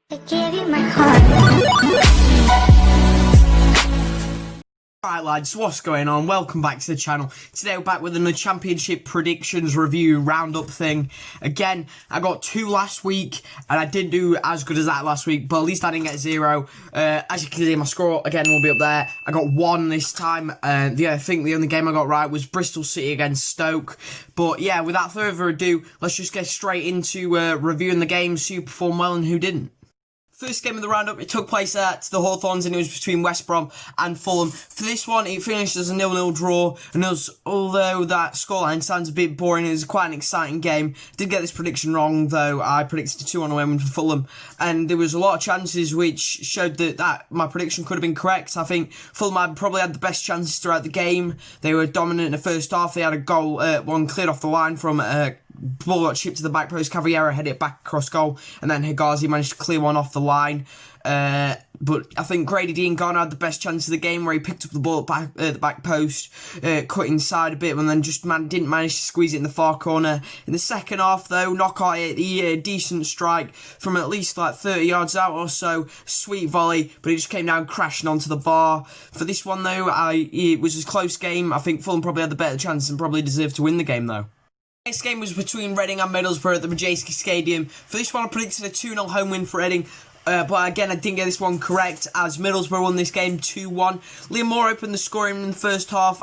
I gave you my heart. Alright lads, what's going on? Welcome back to the channel. Today we're back with another championship predictions review roundup thing. Again, I got 2 last week and I didn't do as good as that last week, but at least I didn't get 0. As you can see, my score again will be up there. I got 1 this time. I think the only game I got right was Bristol City against Stoke. But yeah, without further ado, let's just get straight into reviewing the games, who performed well and who didn't. First game of the roundup, it took place at the Hawthorns and it was between West Brom and Fulham. For this one, it finished as a 0-0 draw, and although that scoreline sounds a bit boring, it was quite an exciting game. Did get this prediction wrong though. I predicted a 2-1 win for Fulham, and there was a lot of chances which showed that my prediction could have been correct. I think Fulham had probably had the best chances throughout the game. They were dominant in the first half. They had a goal, one cleared off the line from ball got chipped to the back post. Cavallero headed it back across goal, and then Higazi managed to clear one off the line. But I think Grady Dean Garner had the best chance of the game, where he picked up the ball at the back post, cut inside a bit, and then just didn't manage to squeeze it in the far corner. In the second half, though, Knockout hit the decent strike from at least like 30 yards out or so. Sweet volley, but it just came down crashing onto the bar. For this one, though, it was a close game. I think Fulham probably had the better chance and probably deserved to win the game, though. Next game was between Reading and Middlesbrough at the Majeski Stadium. For this one, I predicted a 2-0 home win for Reading. But again, I didn't get this one correct, as Middlesbrough won this game 2-1. Liam Moore opened the scoring in the first half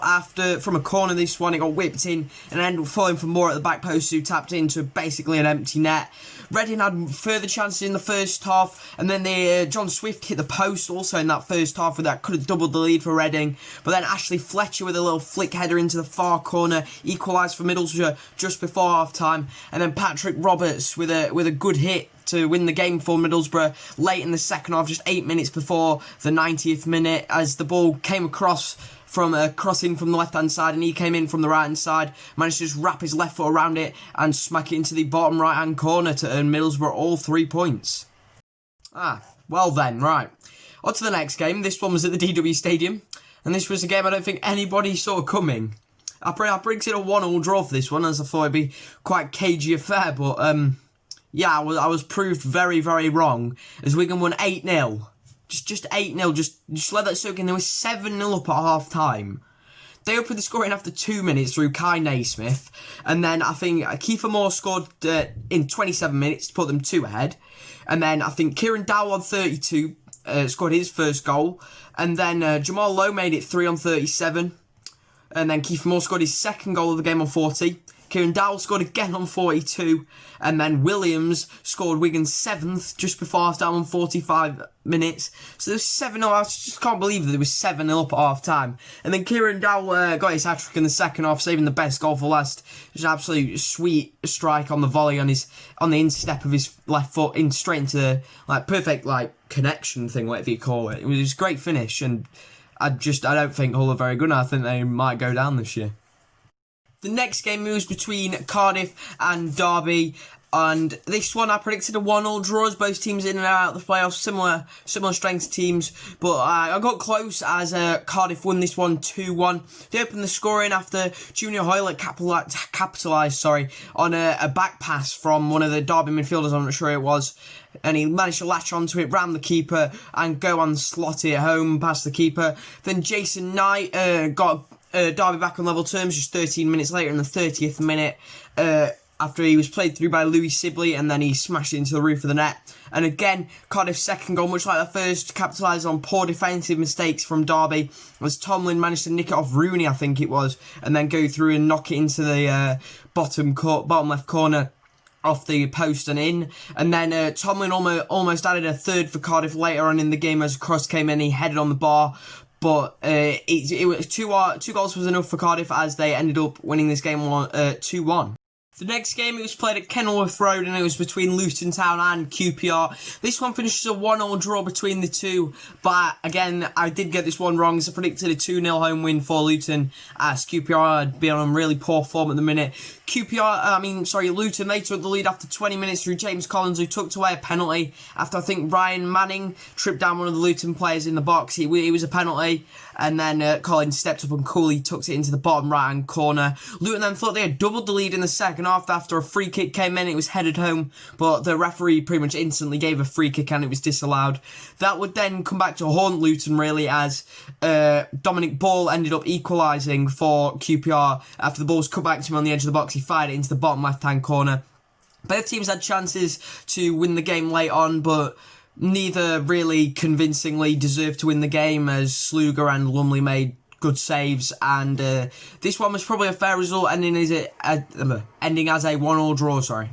from a corner. This one, it got whipped in and ended up falling for Moore at the back post, who tapped into basically an empty net. Reading had further chances in the first half, and then John Swift hit the post also in that first half, where that could have doubled the lead for Reading. But then Ashley Fletcher with a little flick header into the far corner equalised for Middlesbrough just before half time, and then Patrick Roberts with a good hit to win the game for Middlesbrough late in the second half, just 8 minutes before the 90th minute, as the ball came across from a crossing from the left-hand side, and he came in from the right-hand side, managed to just wrap his left foot around it and smack it into the bottom right-hand corner to earn Middlesbrough all 3 points. Well then, right. On to the next game. This one was at the DW Stadium, and this was a game I don't think anybody saw coming. I predicted a 1-1 draw for this one, as I thought it'd be quite cagey affair, but yeah, I was proved very, very wrong, as Wigan won 8-0. Just 8-0, just let that soak in. There was 7-0 up at half-time. They opened the scoring after 2 minutes through Kai Naismith, and then I think Kiefer Moore scored in 27 minutes to put them 2 ahead, and then I think Kieran Dowell on 32 scored his first goal, and then Jamal Lowe made it 3 on 37, and then Kiefer Moore scored his second goal of the game on 40. Kieran Dowell scored again on 42, and then Williams scored Wigan's 7th just before half-time on 45 minutes. So there was 7-0. I just can't believe that there was 7-0 up at half-time. And then Kieran Dowell got his hat-trick in the second half, saving the best goal for last. Just an absolute sweet strike on the volley on the instep of his left foot, straight into the perfect connection thing, whatever you call it. It was a great finish, and I don't think Hull are very good. I think they might go down this year. The next game was between Cardiff and Derby, and this one I predicted a 1-1 draw, as both teams in and out of the playoffs, similar strength teams, but I got close as Cardiff won this one 2-1. They opened the scoring after Junior Hoylett capitalised on a back pass from one of the Derby midfielders, I'm not sure it was, and he managed to latch onto it, round the keeper, and go and slot it home past the keeper. Then Jason Knight got Derby back on level terms just 13 minutes later in the 30th minute, after he was played through by Louis Sibley, and then he smashed it into the roof of the net. And again, Cardiff's second goal, much like the first, capitalised on poor defensive mistakes from Derby, as Tomlin managed to nick it off Rooney, I think it was, and then go through and knock it into the bottom left corner off the post and in. And then Tomlin almost added a third for Cardiff later on in the game, as a cross came in, he headed on the bar. But it was 2 goals was enough for Cardiff, as they ended up winning this game 2-1. The next game, it was played at Kenilworth Road, and it was between Luton Town and QPR. This one finishes a 1-1 draw between the two, but again, I did get this one wrong, as I predicted a 2-0 home win for Luton, as QPR had been on really poor form at the minute. Luton, they took the lead after 20 minutes through James Collins, who tucked away a penalty after I think Ryan Manning tripped down one of the Luton players in the box. It was a penalty. and then Collins stepped up and coolly tucked it into the bottom right-hand corner. Luton then thought they had doubled the lead in the second half after a free kick came in. It was headed home, but the referee pretty much instantly gave a free kick and it was disallowed. That would then come back to haunt Luton really, as Dominic Ball ended up equalising for QPR after the ball was cut back to him on the edge of the box. He fired it into the bottom left-hand corner. Both teams had chances to win the game late on, but neither really convincingly deserved to win the game, as Sluga and Lumley made good saves, and this one was probably a fair result, ending as a 1-1 draw.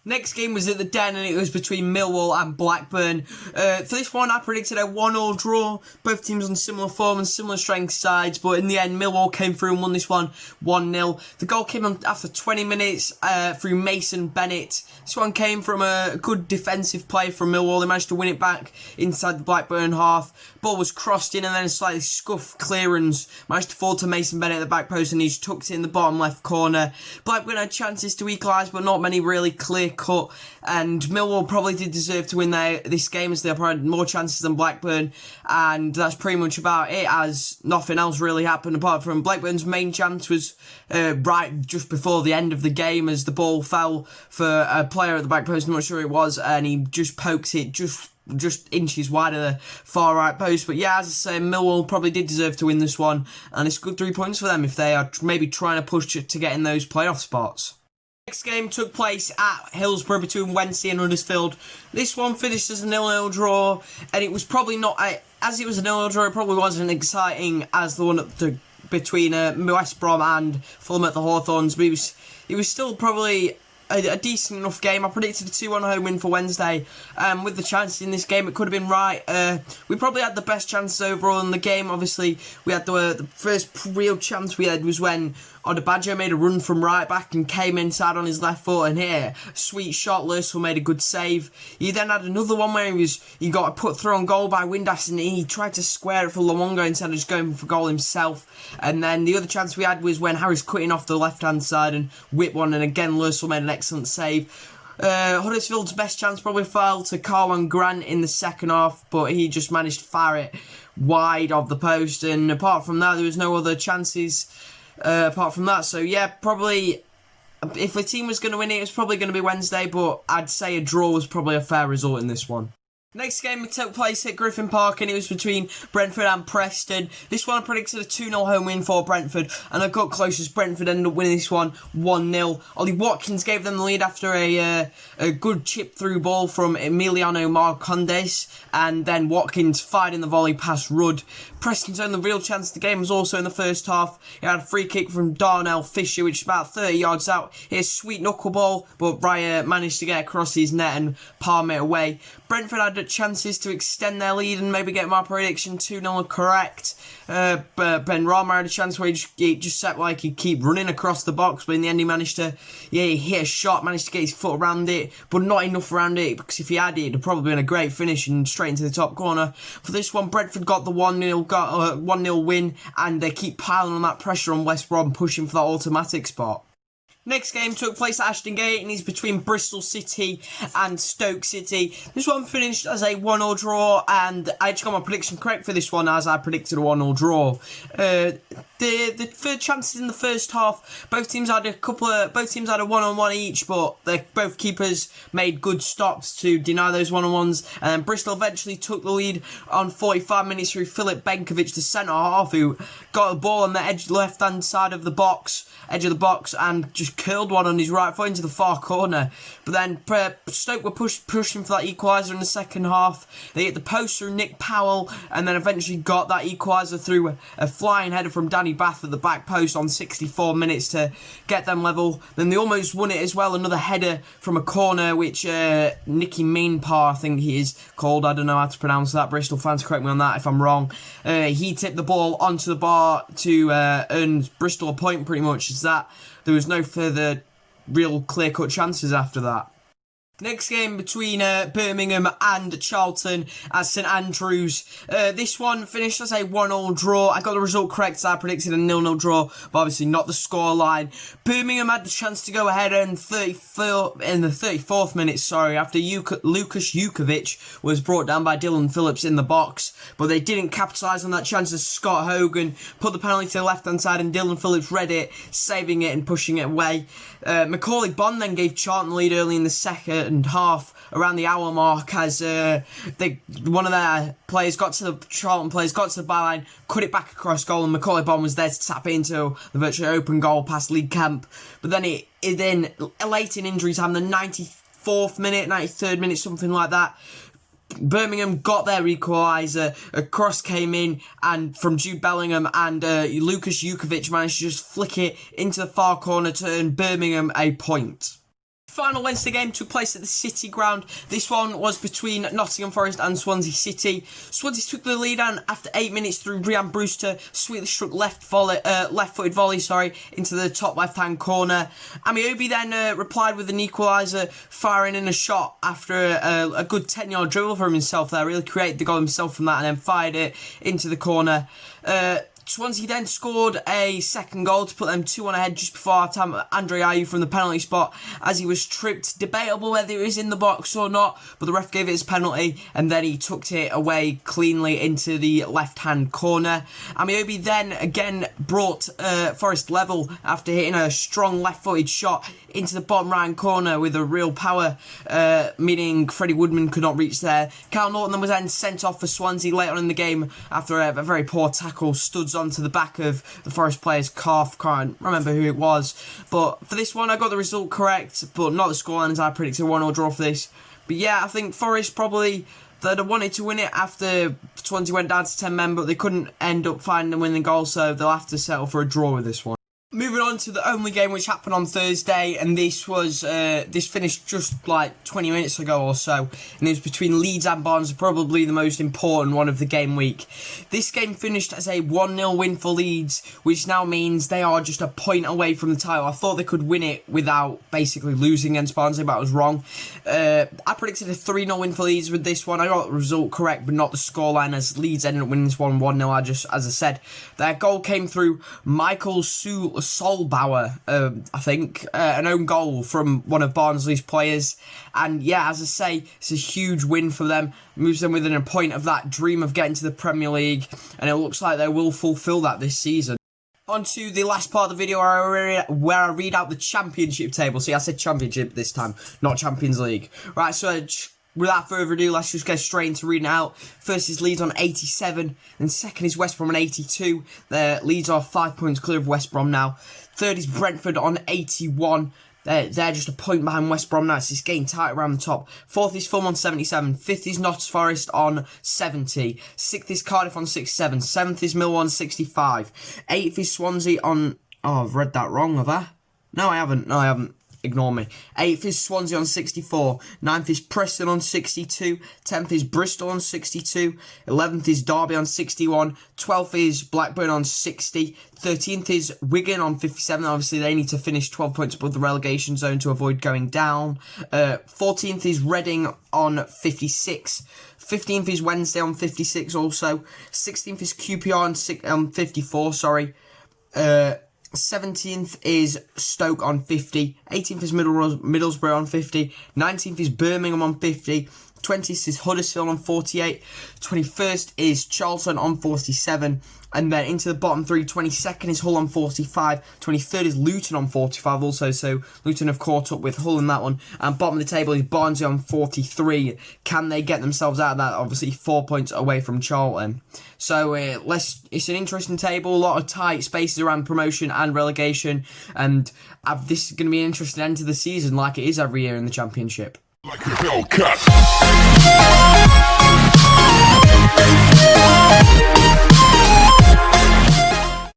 Next game was at the Den, and it was between Millwall and Blackburn. For this one, I predicted a 1-1 draw. Both teams on similar form and similar strength sides, but in the end, Millwall came through and won this one 1-0. The goal came on after 20 minutes through Mason Bennett. This one came from a good defensive play from Millwall. They managed to win it back inside the Blackburn half. Ball was crossed in, and then a slightly scuffed clearance managed to fall to Mason Bennett at the back post, and he's tucked it in the bottom left corner. Blackburn had chances to equalise, but not many really clear cut, and Millwall probably did deserve to win this game, as they probably had more chances than Blackburn, and that's pretty much about it, as nothing else really happened apart from Blackburn's main chance was right just before the end of the game, as the ball fell for a player at the back post. I'm not sure it was, and he just pokes it just inches wide of the far right post. But yeah, as I say, Millwall probably did deserve to win this one, and it's good 3 points for them if they are maybe trying to push to get in those playoff spots. Next game took place at Hillsborough between Wednesday and Huddersfield. This one finished as a 0-0 draw, and it was probably not, as it was a 0-0 draw, it probably wasn't exciting as the one between West Brom and Fulham at the Hawthorns, but it was still probably a decent enough game. I predicted a 2-1 home win for Wednesday. With the chances in this game, it could have been right. We probably had the best chances overall in the game. Obviously, we had the first real chance we had was when Odebajo made a run from right back and came inside on his left foot, and here, sweet shot, Lursell made a good save. He then had another one where he got put through on goal by Windass, and he tried to square it for Luongo instead of just going for goal himself. And then the other chance we had was when Harris cutting off the left-hand side and whipped one, and again, Lursell made an excellent save. Huddersfield's best chance probably fell to Carlon Grant in the second half, but he just managed to fire it wide of the post, and apart from that, there was no other chances apart from that. So yeah, probably if the team was going to win it, it was probably going to be Wednesday, but I'd say a draw was probably a fair result in this one. Next game took place at Griffin Park, and it was between Brentford and Preston. This one I predicted a 2-0 home win for Brentford, and I got close as Brentford ended up winning this one 1-0. Ollie Watkins gave them the lead after a good chip through ball from Emiliano Marcondes, and then Watkins fired in the volley past Rudd. Preston's only real chance of the game was also in the first half. He had a free kick from Darnell Fisher, which is about 30 yards out. Here's a sweet knuckleball, but Raya managed to get across his net and palm it away. Brentford had chances to extend their lead and maybe get my prediction 2-0 correct. But Ben Rama had a chance where he just set like he'd keep running across the box, but in the end he managed to, he hit a shot, managed to get his foot around it, but not enough around it, because if he had it, it'd have probably been a great finish and straight into the top corner. For this one, Brentford got the 1-0 win, and they keep piling on that pressure on West Brom, pushing for that automatic spot. Next game took place at Ashton Gate, and is between Bristol City and Stoke City. This one finished as a 1-0 draw, and I actually got my prediction correct for this one, as I predicted a 1-0 draw. The third chances in the first half, both teams had a 1-on-1 each, but both keepers made good stops to deny those 1-on-1s. And then Bristol eventually took the lead on 45 minutes through Filip Benkovic, the centre half, who got the ball on the left-hand side of the box, and just curled one on his right foot into the far corner. But then Stoke were pushing for that equaliser in the second half. They hit the post through Nick Powell, and then eventually got that equaliser through a flying header from Danny Bath at the back post on 64 minutes to get them level. Then they almost won it as well, another header from a corner, which Nicky Mainpar, I think he is called, I don't know how to pronounce that, Bristol fans correct me on that if I'm wrong. He tipped the ball onto the bar to earn Bristol a point, pretty much. Is that there was no further real clear-cut chances after that. Next game between Birmingham and Charlton at St Andrews. This one finished as a 1-1 draw. I got the result correct, so I predicted a 0-0 draw, but obviously not the scoreline. Birmingham had the chance to go ahead in the 34th minute, after Lukas Jukovic was brought down by Dylan Phillips in the box, but they didn't capitalise on that chance as Scott Hogan put the penalty to the left-hand side and Dylan Phillips read it, saving it and pushing it away. Macaulay Bonne then gave Charlton the lead early in the second half, around the hour mark, as one of their players Charlton players got to the byline, cut it back across goal, and Macaulay Bonne was there to tap into the virtually open goal past Lee Camp. But then then late in injury time, the 94th minute, 93rd minute, something like that, Birmingham got their equaliser. A cross came in and from Jude Bellingham, and Lukas Jukovic managed to just flick it into the far corner to earn Birmingham a point. Final Wednesday game took place at the City Ground. This one was between Nottingham Forest and Swansea City. Swansea took the lead on after 8 minutes through Ryan Brewster, sweetly struck left-footed volley, into the top left-hand corner. Amiobi then replied with an equaliser, firing in a shot after a good 10-yard dribble from himself there. Really created the goal himself from that and then fired it into the corner. Swansea then scored a second goal to put them 2-1 ahead just before half-time. Andre Ayew from the penalty spot as he was tripped. Debatable whether he was in the box or not, but the ref gave it his penalty and then he tucked it away cleanly into the left-hand corner. Amiobi then again brought Forest level after hitting a strong left-footed shot into the bottom right corner with a real power, meaning Freddie Woodman could not reach there. Cal Norton was then sent off for Swansea later on in the game after a very poor tackle studs onto the back of the Forest player's calf. Can't remember who it was, but for this one I got the result correct, but not the scoreline as I predicted. 1-0 draw for this. But yeah, I think Forest probably they'd have wanted to win it after Swansea went down to 10 men, but they couldn't end up finding a winning goal, so they'll have to settle for a draw with this one. Moving on to the only game which happened on Thursday, and this finished just like 20 minutes ago or so, and it was between Leeds and Barnsley, probably the most important one of the game week. This game finished as a 1-0 win for Leeds, which now means they are just a point away from the title. I thought they could win it without basically losing against Barnsley, but I was wrong. I predicted a 3-0 win for Leeds with this one. I got the result correct, but not the scoreline, as Leeds ended up winning this one 1-0. As I said, their goal came through Michael Solbauer, I think, an own goal from one of Barnsley's players. And yeah, as I say, it's a huge win for them. Moves them within a point of that dream of getting to the Premier League, and it looks like they will fulfil that this season. On to the last part of the video where I read out the Championship table. See, I said Championship this time, not Champions League. Right, so without further ado, let's just get straight into reading it out. First is Leeds on 87, and second is West Brom on 82. The Leeds are 5 points clear of West Brom now. Third is Brentford on 81. They're just a point behind West Brom now. It's getting tight around the top. Fourth is Fulham on 77. Fifth is Nottingham Forest on 70. Sixth is Cardiff on 67. Seventh is Millwall on 65. Eighth is Swansea on... Oh, I've read that wrong, have I? No, I haven't. Ignore me. 8th is Swansea on 64. 9th is Preston on 62. 10th is Bristol on 62. 11th is Derby on 61. 12th is Blackburn on 60. 13th is Wigan on 57. Obviously, they need to finish 12 points above the relegation zone to avoid going down. 14th is Reading on 56. 15th is Wednesday on 56 also. 16th is QPR on 54, sorry. 17th is Stoke on 50, 18th is Middlesbrough on 50, 19th is Birmingham on 50, 20th is Huddersfield on 48, 21st is Charlton on 47, and then into the bottom three, 22nd is Hull on 45, 23rd is Luton on 45 also, so Luton have caught up with Hull in that one, and bottom of the table is Barnsley on 43. Can they get themselves out of that? Obviously 4 points away from Charlton. So it's an interesting table, a lot of tight spaces around promotion and relegation, and this is going to be an interesting end to the season like it is every year in the Championship. Like a Hellcat.